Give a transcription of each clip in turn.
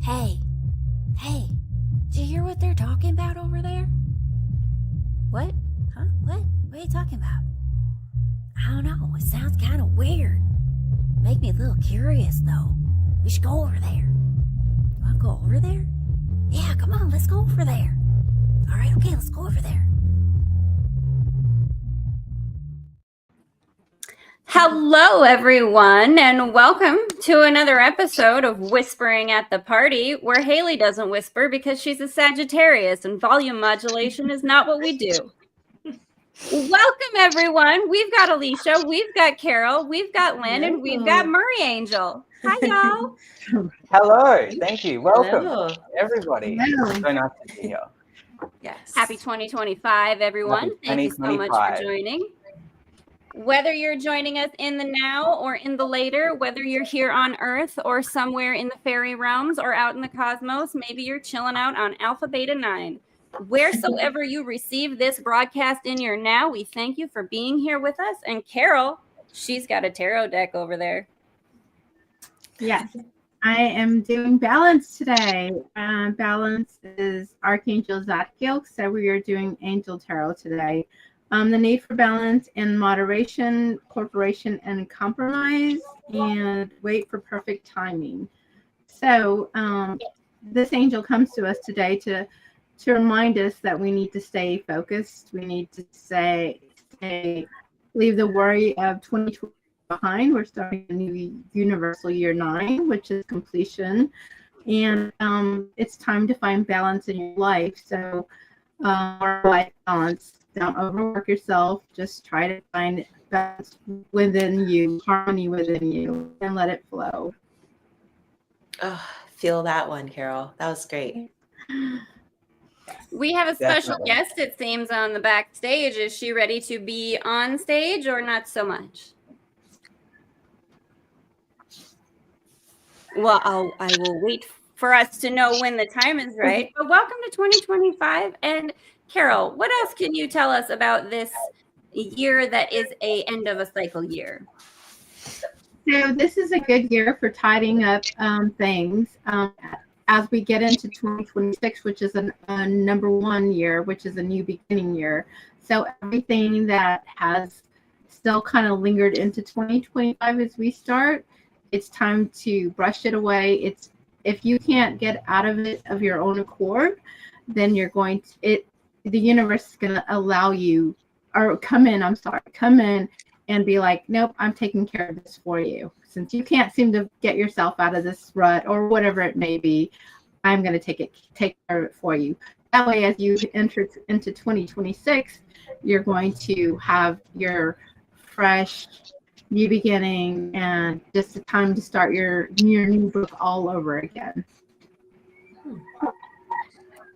Hey, do you hear what they're talking about over there? What? Huh? What are you talking about? I don't know, it sounds kind of weird. Make me a little curious, though. We should go over there. You wanna go over there? Yeah, come on, let's go over there. Alright, okay, let's go over there. Hello, everyone, and welcome to another episode of Whispering at the Party, where Haleigh doesn't whisper because she's a Sagittarius and volume modulation is not what we do. Welcome, everyone. We've got Alecia, we've got Carol, we've got Lynn, and we've got Murray Angel. Hi, y'all. Hello, thank you. Welcome, Hello. everybody. Hello. So nice to be here. Yes. Happy 2025, everyone. Happy Thank you so much for 2025. joining. Whether you're joining us in the now or in the later, whether you're here on Earth or somewhere in the fairy realms or out in the cosmos, maybe you're chilling out on Alpha Beta 9. Wheresoever you receive this broadcast in your now, we thank you for being here with us. And Carol, she's got a tarot deck over there. Yes, I am doing balance today. Balance is Archangel Zadkiel, so we are doing Angel Tarot today. The need for balance in moderation, cooperation, and compromise, and wait for perfect timing. So this angel comes to us today to remind us that we need to stay focused. We need to leave the worry of 2020 behind. We're starting a new universal year 9, which is completion. And it's time to find balance in your life. So life balance. Don't overwork yourself. Just try to find balance within you, harmony within you, and let it flow. Oh, feel that one, Carol. That was great. We have a special Definitely. guest, it seems, on the backstage. Is she ready to be on stage or not so much? Well, I will wait for us to know when the time is right. But welcome to 2025. And Carol, what else can you tell us about this year that is a end of a cycle year? So this is a good year for tidying up things as we get into 2026, which is a number 1 year, which is a new beginning year. So everything that has still kind of lingered into 2025 as we start, it's time to brush it away. If you can't get out of it of your own accord, then the universe is going to allow you, or come in and be like, nope, I'm taking care of this for you. Since you can't seem to get yourself out of this rut or whatever it may be, I'm going to take care of it for you. That way, as you enter into 2026, you're going to have your fresh new beginning and just a time to start your new book all over again.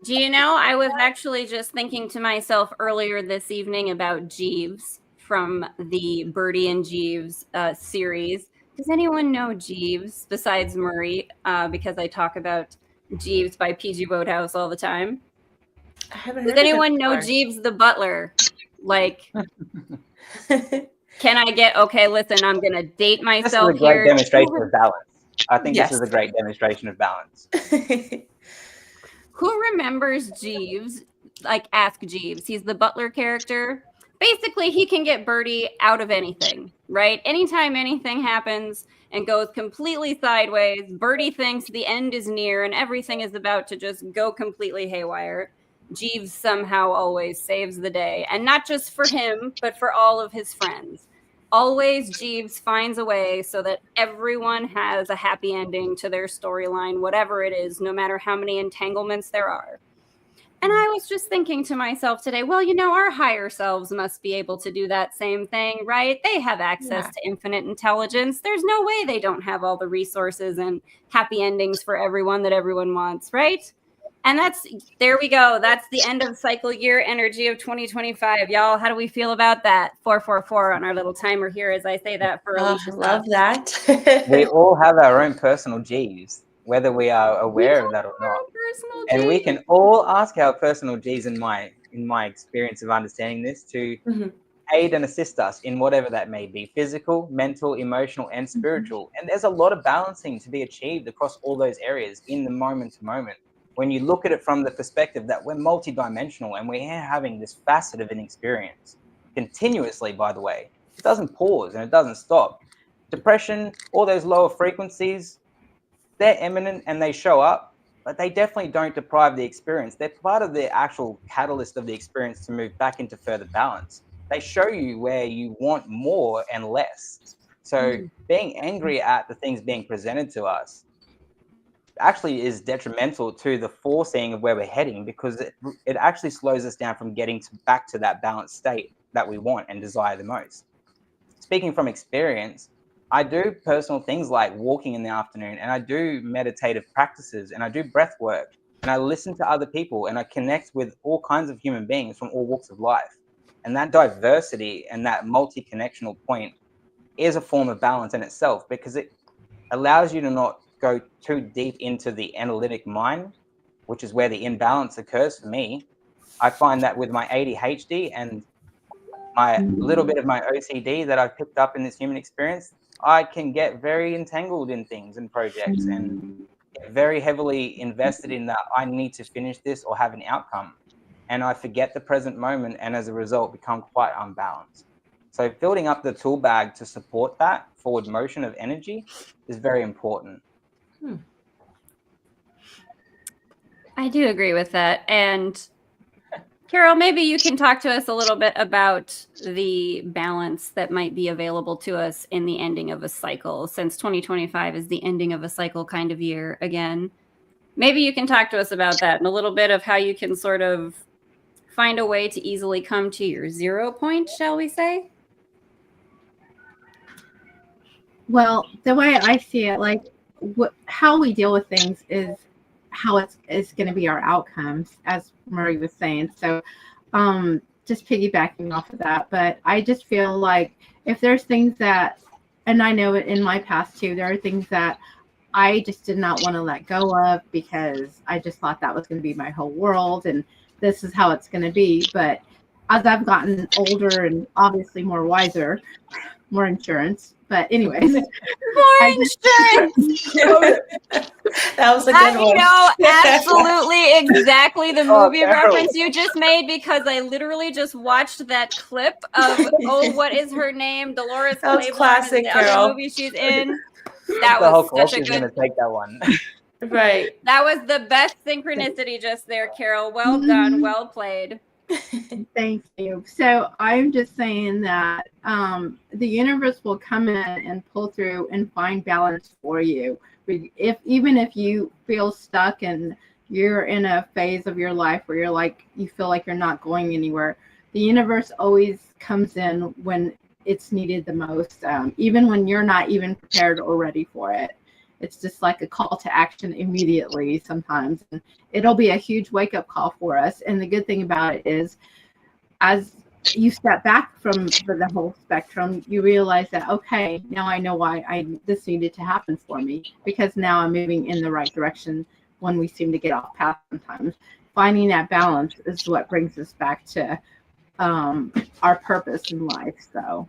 Do you know, I was actually just thinking to myself earlier this evening about Jeeves from the Birdie and Jeeves series. Does anyone know Jeeves besides Murray? Because I talk about Jeeves by PG Wodehouse all the time. I haven't Does heard of it anyone know before. Jeeves the butler? Like, can I get, okay, listen, I'm going to date This is myself a great here. demonstration of balance. I think Yes. this is a great demonstration of balance. Who remembers Jeeves? Like, ask Jeeves. He's the butler character. Basically, he can get Birdie out of anything, right? Anytime anything happens and goes completely sideways, Birdie thinks the end is near and everything is about to just go completely haywire. Jeeves somehow always saves the day. And not just for him, but for all of his friends. Always Jeeves finds a way so that everyone has a happy ending to their storyline, whatever it is, no matter how many entanglements there are. And I was just thinking to myself today, well, you know, our higher selves must be able to do that same thing, right? They have access to infinite intelligence. There's no way they don't have all the resources and happy endings for everyone that everyone wants, right? And there we go. That's the end of cycle year energy of 2025. Y'all, how do we feel about that? 444 on our little timer here as I say that for Oh, Alicia's love that. We all have our own personal G's, whether we are aware of that or not. And we can all ask our personal G's in my experience of understanding this to aid and assist us in whatever that may be, physical, mental, emotional, and spiritual. And there's a lot of balancing to be achieved across all those areas in the moment to moment. When you look at it from the perspective that we're multidimensional and we're having this facet of an experience continuously, by the way, it doesn't pause and it doesn't stop. Depression, all those lower frequencies, they're imminent and they show up, but they definitely don't deprive the experience. They're part of the actual catalyst of the experience to move back into further balance. They show you where you want more and less. So being angry at the things being presented to us actually is detrimental to the foreseeing of where we're heading, because it actually slows us down from getting back to that balanced state that we want and desire the most. Speaking from experience, I do personal things like walking in the afternoon, and I do meditative practices, and I do breath work, and I listen to other people, and I connect with all kinds of human beings from all walks of life. And that diversity and that multi-connectional point is a form of balance in itself, because it allows you to not go too deep into the analytic mind, which is where the imbalance occurs for me. I find that with my ADHD and my little bit of my OCD that I've picked up in this human experience, I can get very entangled in things and projects and get very heavily invested in that I need to finish this or have an outcome. And I forget the present moment, and as a result become quite unbalanced. So building up the tool bag to support that forward motion of energy is very important. I do agree with that. And Carol, maybe you can talk to us a little bit about the balance that might be available to us in the ending of a cycle, since 2025 is the ending of a cycle kind of year again. Maybe you can talk to us about that and a little bit of how you can sort of find a way to easily come to your 0 point, shall we say? Well, the way I see it, like how we deal with things is how it's going to be our outcomes, as Murray was saying. So just piggybacking off of that. But I just feel like if there's things that, and I know it in my past too, there are things that I just did not want to let go of because I just thought that was going to be my whole world and this is how it's going to be. But as I've gotten older and obviously more wiser, more insurance. But anyways, more insurance. That was a good one. You know, absolutely exactly the movie reference you just made, because I literally just watched that clip of what is her name? Dolores Claiborne, classic, the Carol. other movie she's in. That was such a good. Gonna take that one. Right. That was the best synchronicity just there, Carol. Well done, well played. Thank you. So I'm just saying that the universe will come in and pull through and find balance for you. Even if you feel stuck and you're in a phase of your life where you feel like you're not going anywhere, the universe always comes in when it's needed the most, even when you're not even prepared or ready for it. It's just like a call to action immediately sometimes. And it'll be a huge wake-up call for us. And the good thing about it is, as you step back from the whole spectrum, you realize that, okay, now I know why this needed to happen for me, because now I'm moving in the right direction when we seem to get off path sometimes. Finding that balance is what brings us back to our purpose in life. So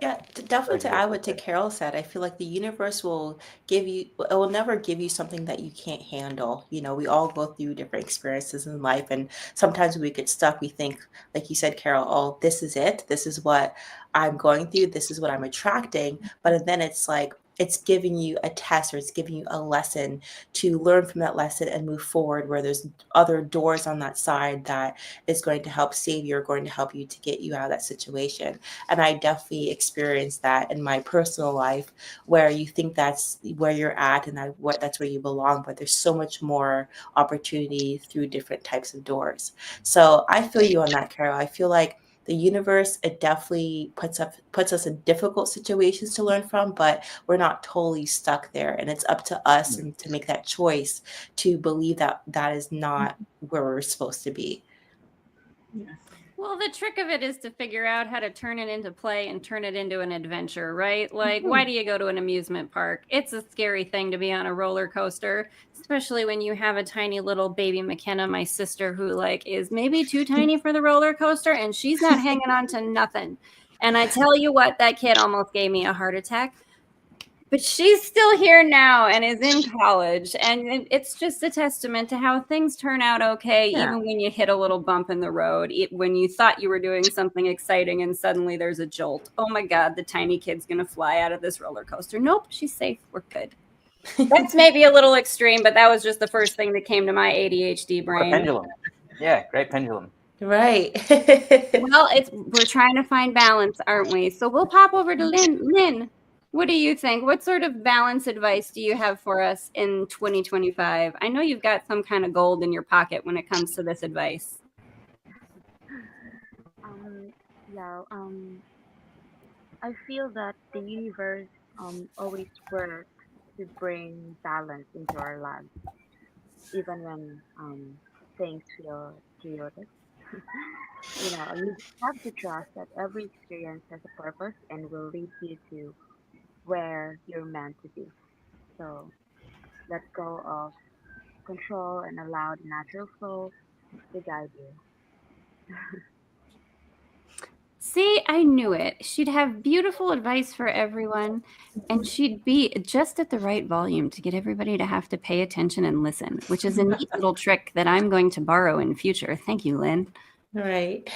yeah, definitely to add what Carol said, I feel like the universe will never give you something that you can't handle. You know, we all go through different experiences in life, and sometimes when we get stuck, we think, like you said, Carol, oh, this is it. This is what I'm going through. This is what I'm attracting. But then it's like, it's giving you a test, or it's giving you a lesson to learn from that lesson and move forward, where there's other doors on that side that is going to help save you or going to help you to get you out of that situation. And I definitely experienced that in my personal life, where you think that's where you're at and that's where you belong, but there's so much more opportunity through different types of doors. So I feel you on that, Carol. I feel like the universe, it definitely puts us in difficult situations to learn from, but we're not totally stuck there. And it's up to us and to make that choice to believe that that is not where we're supposed to be. Well, the trick of it is to figure out how to turn it into play and turn it into an adventure, right? Like, why do you go to an amusement park? It's a scary thing to be on a roller coaster, especially when you have a tiny little baby McKenna, my sister, who like is maybe too tiny for the roller coaster, and she's not hanging on to nothing. And I tell you what, that kid almost gave me a heart attack. But she's still here now and is in college. And it's just a testament to how things turn out okay, Yeah. even when you hit a little bump in the road, when you thought you were doing something exciting and suddenly there's a jolt. Oh my God, the tiny kid's going to fly out of this roller coaster. Nope, she's safe. We're good. That's maybe a little extreme, but that was just the first thing that came to my ADHD A brain. pendulum. Yeah, great pendulum. Right. Well, we're trying to find balance, aren't we? So we'll pop over to Lynn. Lynn, what do you think? What sort of balance advice do you have for us in 2025? I know you've got some kind of gold in your pocket when it comes to this advice. Yeah, I feel that the universe always works to bring balance into our lives, even when things feel chaotic. You just have to trust that every experience has a purpose and will lead you to where you're meant to be. So let go of control and allow the natural flow to guide you. See, I knew it. She'd have beautiful advice for everyone, and she'd be just at the right volume to get everybody to have to pay attention and listen, which is a neat little trick that I'm going to borrow in future. Thank you, Lynn. Right.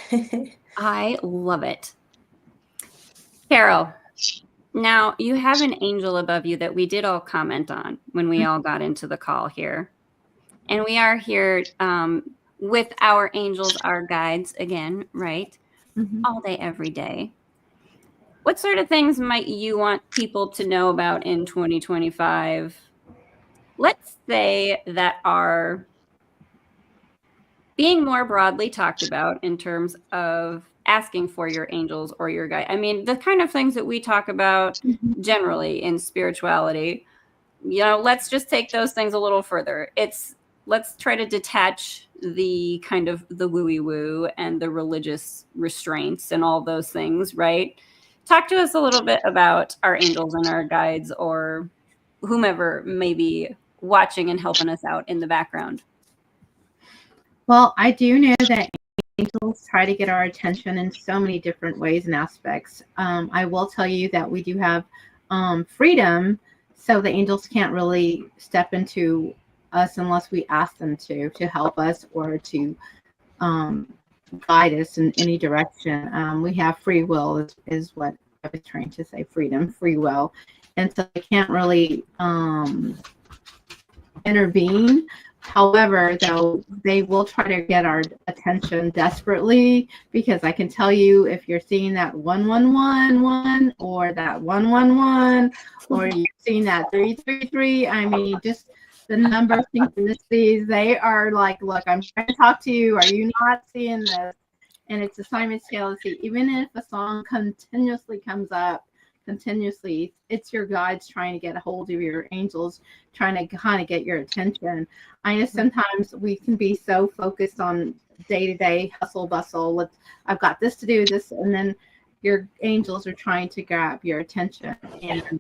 I love it. Carol, now you have an angel above you that we did all comment on when we all got into the call here. And we are here with our angels, our guides again, right? All day, every day. What sort of things might you want people to know about in 2025? Let's say that are being more broadly talked about in terms of asking for your angels or your guide. I mean, the kind of things that we talk about generally in spirituality, let's just take those things a little further. Let's try to detach the kind of the wooey woo and the religious restraints and all those things, right? Talk to us a little bit about our angels and our guides or whomever may be watching and helping us out in the background. Well, I do know that angels try to get our attention in so many different ways and aspects. I will tell you that we do have freedom, so the angels can't really step into us unless we ask them to help us or to guide us in any direction. We have free will is what I was trying to say, freedom, free will. And so they can't really intervene. However, though, they will try to get our attention desperately, because I can tell you if you're seeing that 111 or that 111 or you're seeing that 333, I mean, just the number of synchronicities, they are like, look, I'm trying to talk to you. Are you not seeing this? And it's assignment scale to see, even if a song continuously comes up, it's your guides trying to get a hold of your angels, trying to kind of get your attention. I know sometimes we can be so focused on day-to-day hustle bustle. I've got this to do, this, and then your angels are trying to grab your attention. And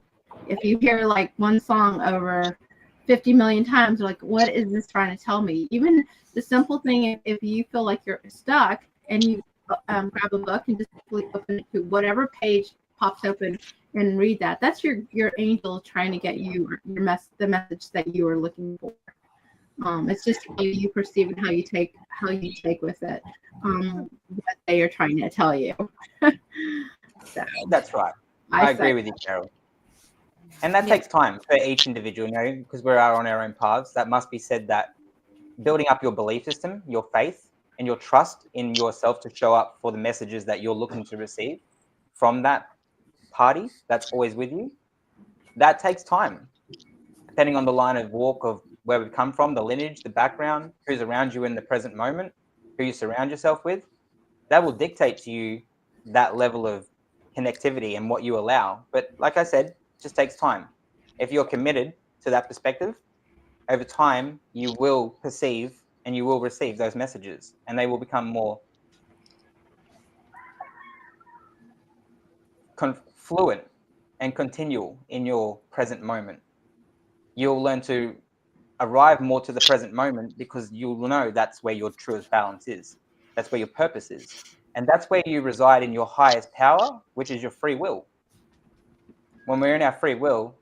if you hear like one song over 50 million times, you're like, what is this trying to tell me? Even the simple thing, if you feel like you're stuck and you grab a book and just open it to whatever page pops open and read that, that's your angel trying to get you the message that you are looking for. It's just how you perceive and how you take with it, what they are trying to tell you. So, that's right. I agree with you, Carol. And that takes time for each individual, because we're on our own paths. That must be said, that building up your belief system, your faith, and your trust in yourself to show up for the messages that you're looking to receive from that party that's always with you, that takes time. Depending on the line of walk of where we've come from, the lineage, the background, who's around you in the present moment, who you surround yourself with, that will dictate to you that level of connectivity and what you allow. But like I said, it just takes time. If you're committed to that perspective, over time, you will perceive and you will receive those messages, and they will become more fluent and continual in your present moment. You'll learn to arrive more to the present moment because you'll know that's where your truest balance is. That's where your purpose is. And that's where you reside in your highest power, which is your free will. When we're in our free will,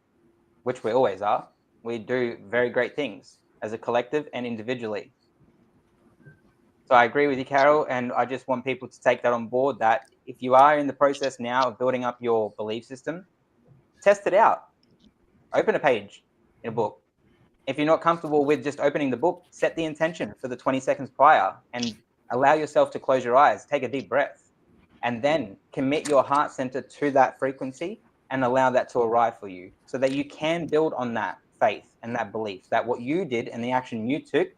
which we always are, we do very great things as a collective and individually. So I agree with you, Carol, and I just want people to take that on board, that if you are in the process now of building up your belief system, test it out. Open a page in a book. If you're not comfortable with just opening the book, set the intention for the 20 seconds prior and allow yourself to close your eyes, take a deep breath, and then commit your heart center to that frequency and allow that to arrive for you so that you can build on that faith and that belief that what you did and the action you took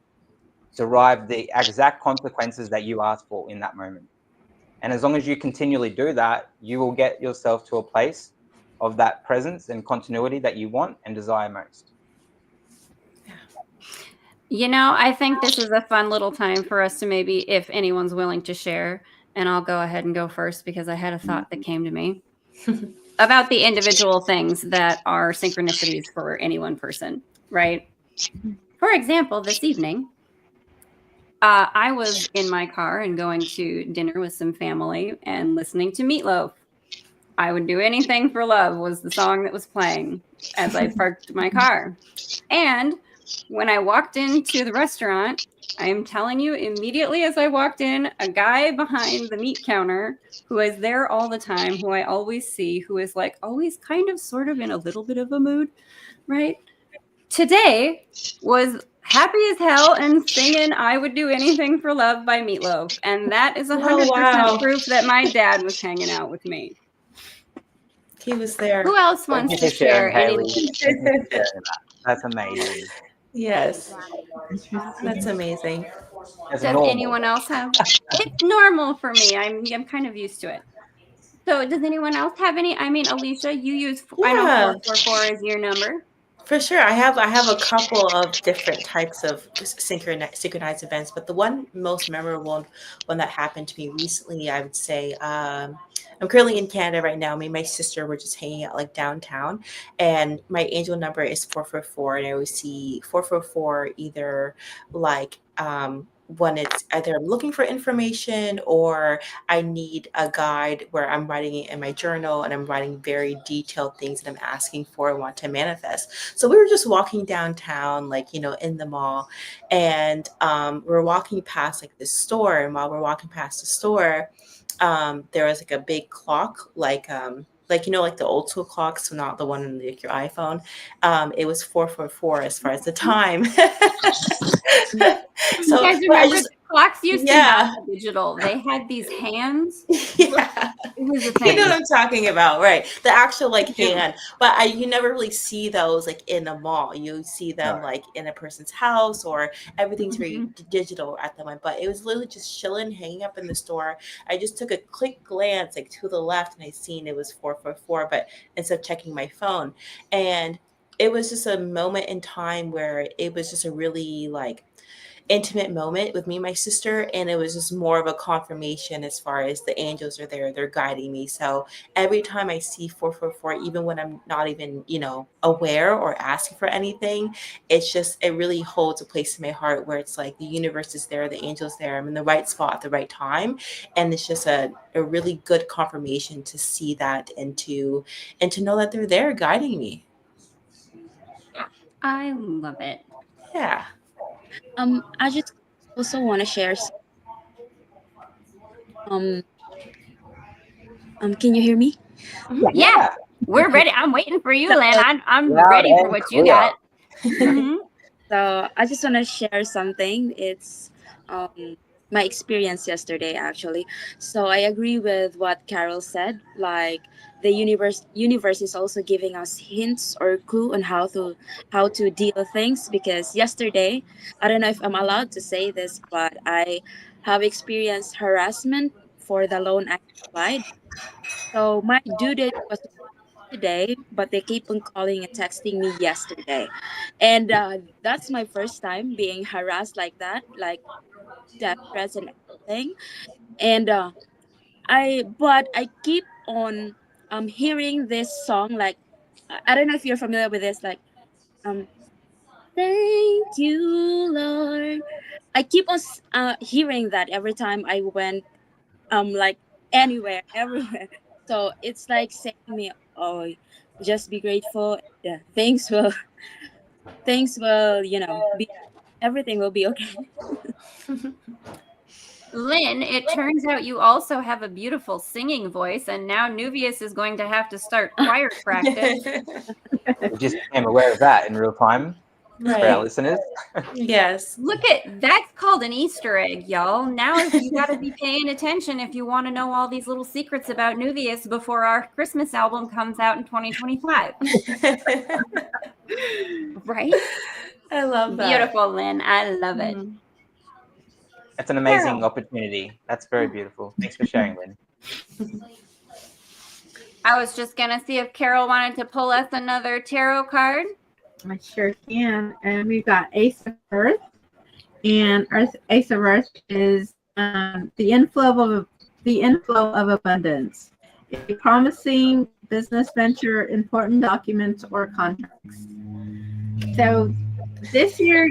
derived the exact consequences that you asked for in that moment. And as long as you continually do that, you will get yourself to a place of that presence and continuity that you want and desire most. You know, I think this is a fun little time for us to maybe, if anyone's willing to share, and I'll go ahead and go first because I had a thought that came to me about the individual things that are synchronicities for any one person, right? For example, this evening, I was in my car and going to dinner with some family and listening to Meatloaf. I Would Do Anything for Love was the song that was playing as I parked my car. And when I walked into the restaurant, I am telling you, immediately as I walked in, a guy behind the meat counter who is there all the time, who I always see, who is like always kind of sort of in a little bit of a mood, right? Today was happy as hell and singing I Would Do Anything for Love by Meatloaf. And that is 100% proof that my dad was hanging out with me. He was there. Who else wants to share anything? That's amazing. Yes. That's amazing. That's Does normal. anyone else have? It's normal for me. I'm kind of used to it. So does anyone else have any? I mean, Alicia, you use I know 444 is your number. For sure. I have a couple of different types of synchronized events, but the one most memorable one that happened to me recently, I would say, I'm currently in Canada right now. Me and my sister were just hanging out like downtown, and my angel number is 444, and I always see 444 either like when it's either I'm looking for information or I need a guide where I'm writing it in my journal and I'm writing very detailed things that I'm asking for and want to manifest. So we were just walking downtown, like, you know, in the mall, and we're walking past like this store. And while we're walking past the store, there was like a big clock, like you know, like the old school clocks, so not the one in like your iPhone. It was 444 as far as the time. So you guys remember the clocks used to not be digital. They had these hands. Yeah. It was a thing. You know what I'm talking about, right? The actual like hand, but you never really see those like in a mall. You see them like in a person's house, or everything's very digital at the moment. But it was literally just chilling, hanging up in the store. I just took a quick glance like to the left, and I seen it was 444, but instead of checking my phone, and it was just a moment in time where it was just a really like intimate moment with me and my sister, and it was just more of a confirmation as far as the angels are there, they're guiding me. So every time I see 444, even when I'm not even, you know, aware or asking for anything, it's just, it really holds a place in my heart where it's like the universe is there, the angels there, I'm in the right spot at the right time, and it's just a really good confirmation to see that and to know that they're there guiding me. I love it. Yeah. I just also want to share. Can you hear me? Yeah, we're ready. I'm waiting for you, Len. I'm ready for what you got. So I just want to share something. It's my experience yesterday, actually. So I agree with what Carol said. Like the universe is also giving us hints or clue on how to deal with things. Because yesterday, I don't know if I'm allowed to say this, but I have experienced harassment for the loan I applied. So my due date was today, but they keep on calling and texting me yesterday, and that's my first time being harassed like that, like death threats and everything. And I keep on hearing this song, like I don't know if you're familiar with this, like um thank you, Lord. I keep on hearing that every time I went like anywhere, everywhere. So it's like saying me, oh, just be grateful. Yeah, things will, be everything will be okay. Lynn, it turns out you also have a beautiful singing voice, and now Neuvias is going to have to start choir practice. We just became aware of that in real time for our Right. listeners. Yes. Look at that's called an Easter egg, y'all. Now you got to be paying attention if you want to know all these little secrets about Neuvias before our Christmas album comes out in 2025. Right? I love that. Beautiful, Lynn. I love it. Mhm. That's an amazing Carol. opportunity. That's very beautiful. Thanks for sharing, Lynn. I was just going to see if Carol wanted to pull us another tarot card. I sure can. And we've got Ace of Earth. And Ace of Earth is the inflow of abundance, a promising business venture, important documents, or contracts. So this year,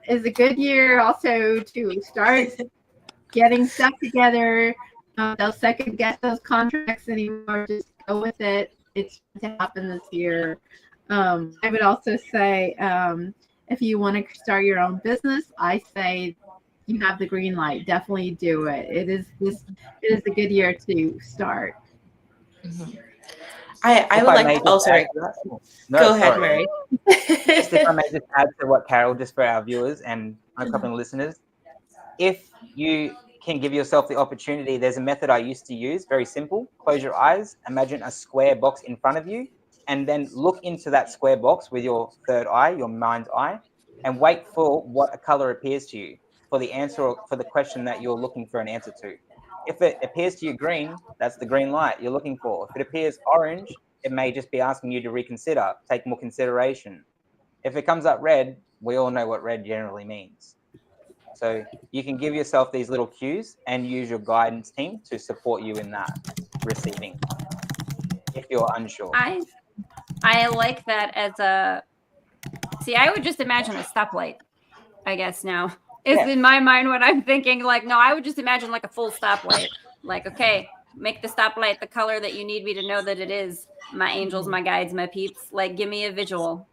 is a good year also to start getting stuff together. They'll second guess those contracts anymore. Just go with it. It's going to happen this year. I would also say if you want to start your own business, I say you have the green light. Definitely do it. It is a good year to start. Mhm. I would like to also go ahead, Mary. Just if I may just add to what Carol, just for our viewers and a couple of listeners, if you can give yourself the opportunity, there's a method I used to use, very simple. Close your eyes, imagine a square box in front of you, and then look into that square box with your third eye, your mind's eye, and wait for what a color appears to you for the answer or for the question that you're looking for an answer to. If it appears to you green, that's the green light you're looking for. If it appears orange, it may just be asking you to reconsider, take more consideration. If it comes up red, we all know what red generally means. So you can give yourself these little cues and use your guidance team to support you in that receiving if you're unsure. I like that as a see, I would just imagine a stoplight, I guess now. Is in my mind what I'm thinking. Like, no, I would just imagine like a full stoplight. Like, okay, make the stoplight the color that you need me to know that it is. My angels, my guides, my peeps. Like, give me a visual.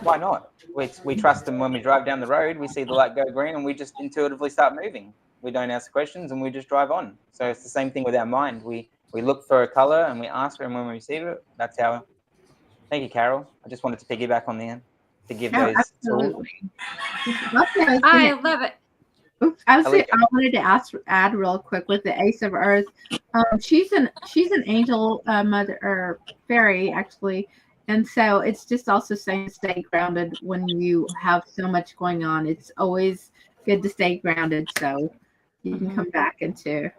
Why not? We trust them when we drive down the road. We see the light go green and we just intuitively start moving. We don't ask questions and we just drive on. So it's the same thing with our mind. We look for a color and we ask for it, and when we receive it, that's how. Thank you, Carol. I just wanted to piggyback on the end to give those tools. I love it. Oops, I wanted to add real quick with the Ace of Earth. She's an angel mother or fairy actually, and so it's just also saying stay grounded when you have so much going on. It's always good to stay grounded so you can come back into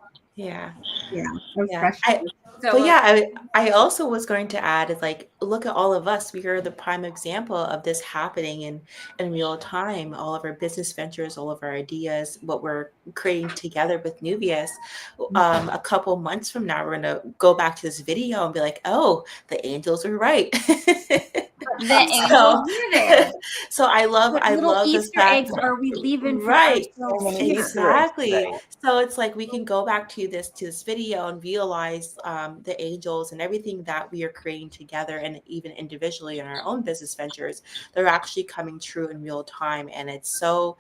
I also was going to add is like, look at all of us. We are the prime example of this happening in real time. All of our business ventures, all of our ideas, what we're creating together with Neuvias. A couple months from now, we're going to go back to this video and be like, oh, the angels were right. The angels were there. So I love Easter eggs are we leaving for ourselves here? Exactly. So it's like we can go back to this video and realize the angels and everything that we are creating together, and even individually in our own business ventures, they're actually coming true in real time, and it's so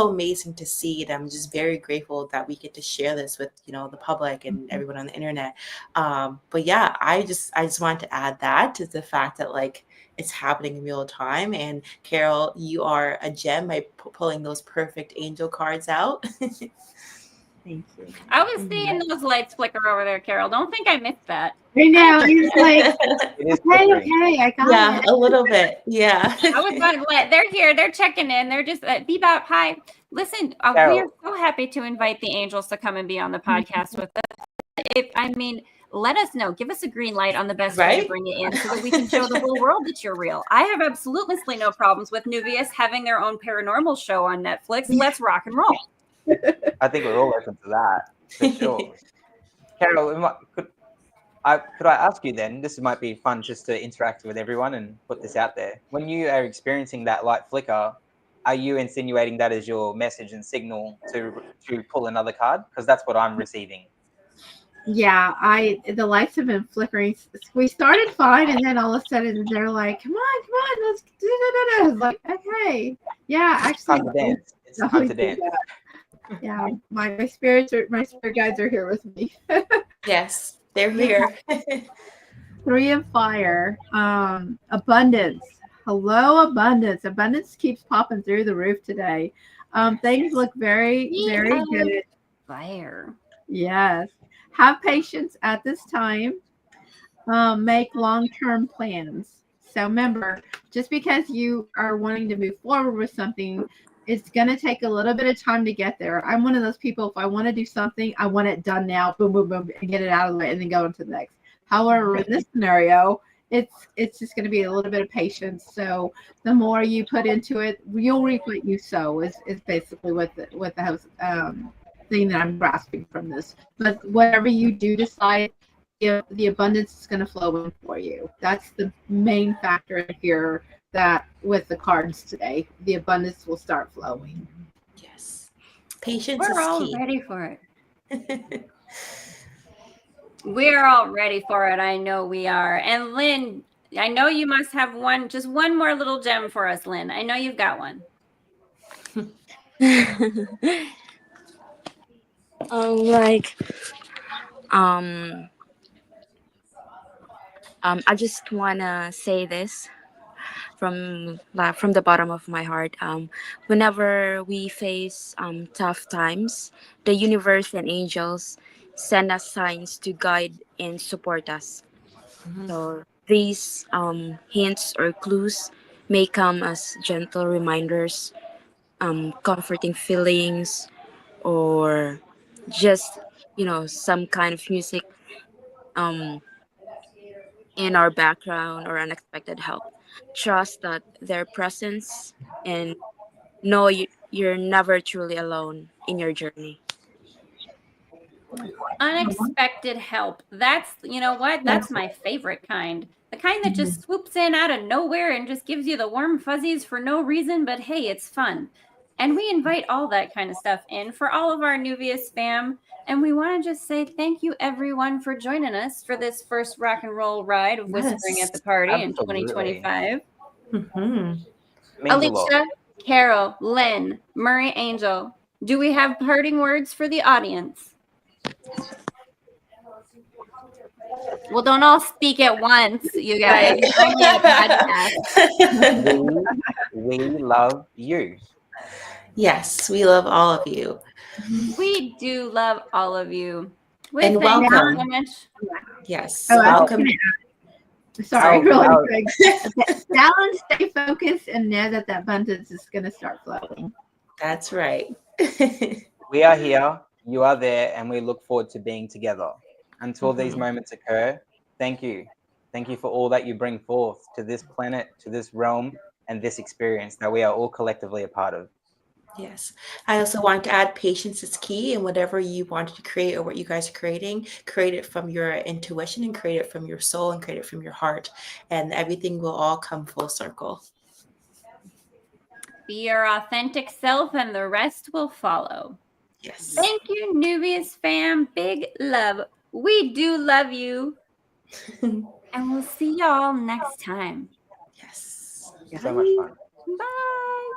amazing to see it. I'm just very grateful that we get to share this with the public and everyone on the internet. But yeah, I just wanted to add that to the fact that like it's happening in real time. And Carol, you are a gem by pulling those perfect angel cards out. Thank you. I was seeing those lights flicker over there, Carol. Don't think I missed that. I know. It's like, okay, I got it. A little bit. Yeah. I was like, they're here. They're checking in. They're just bebop. Hi. Listen, we are so happy to invite the angels to come and be on the podcast with us. Let us know. Give us a green light on the best way to bring it in so that we can show the whole world that you're real. I have absolutely no problems with Neuvias having their own paranormal show on Netflix. Let's rock and roll. I think we're all open to that, for sure. Carol, Could I ask you then? This might be fun just to interact with everyone and put this out there. When you are experiencing that light flicker, are you insinuating that as your message and signal to pull another card? Because that's what I'm receiving. Yeah, the lights have been flickering. We started fine, and then all of a sudden they're like, "Come on, let's do it." I was like, "Okay, yeah, actually, Time to dance. It's no, time we to do dance. that." Yeah, my spirit guides are here with me. Yes, they're here. 3 of fire, abundance. Hello, abundance. Abundance keeps popping through the roof today. Things look very, very good. Fire. Yes. Have patience at this time. Make long-term plans. So remember, just because you are wanting to move forward with something, it's going to take a little bit of time to get there. I'm one of those people, if I want to do something, I want it done now, boom, boom, boom, and get it out of the way and then go into the next. However, in this scenario, it's just going to be a little bit of patience. So the more you put into it, you'll reap what you sow is basically what the house thing that I'm grasping from this. But whatever you do decide, the abundance is going to flow in for you. That's the main factor here, that with the cards today, the abundance will start flowing. Yes. Patience We're is all key. ready for it. We're all ready for it. I know we are. And Lynn, I know you must have just one more little gem for us, Lynn. I know you've got one. Like, I just wanna say this from the bottom of my heart. Whenever we face tough times, the universe and angels send us signs to guide and support us. Mhm. So these hints or clues may come as gentle reminders, comforting feelings, or just some kind of music um, in our background, or unexpected help. Trust that their presence, and know you're never truly alone in your journey. Unexpected help. That's, you know what? That's my favorite kind. The kind that just swoops in out of nowhere and just gives you the warm fuzzies for no reason, but hey, it's fun. And we invite all that kind of stuff in for all of our Neuvias fam. And we want to just say thank you, everyone, for joining us for this first rock and roll ride of Whispering Yes. at the Party in Absolutely. 2025. Mhm. Means a lot. Alicia, Carol, Lynn, Murray, Angel, do we have parting words for the audience? Well, don't all speak at once, you guys. It's only a podcast. We love you. Yes, we love all of you. We do love all of you. We And thank you welcome. so much. Yes. Oh, I was Welcome. Sorry, Oh, really oh. quick. Balance, stay focused, and know that abundance is going to start flowing. That's right. We are here, you are there, and we look forward to being together. Until these Mhm. moments occur, thank you. Thank you for all that you bring forth to this planet, to this realm, and this experience that we are all collectively a part of. Yes. I also want to add patience is key, and whatever you wanted to create or what you guys are creating, create it from your intuition and create it from your soul and create it from your heart, and everything will all come full circle. Be your authentic self, and the rest will follow. Yes. Thank you, Nubius fam. Big love. We do love you. And we'll see y'all next time. Yes. So much fun. Bye.